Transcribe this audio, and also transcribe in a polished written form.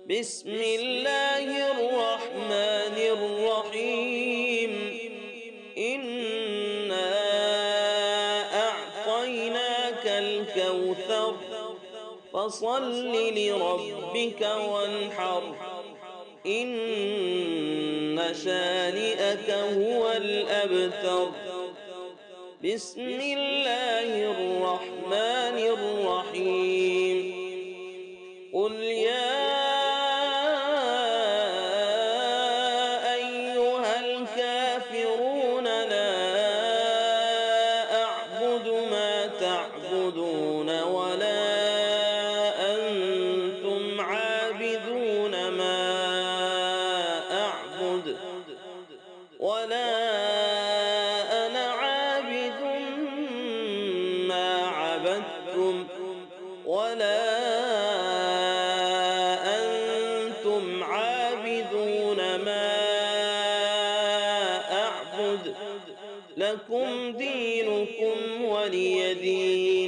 بسم الله الرحمن الرحيم إنا أعطيناك الكوثر فصل لربك وانحر إن شانئك هو الأبتر بسم الله الرحمن الرحيم قل يا أيها الكافرون لا أعبد ما تعبدون ولا أنتم عابدون ما أعبد ولا أنا عابد ما عبدتم ولا أنتم عابدون ما أعبد لكم دينكم ولي دين.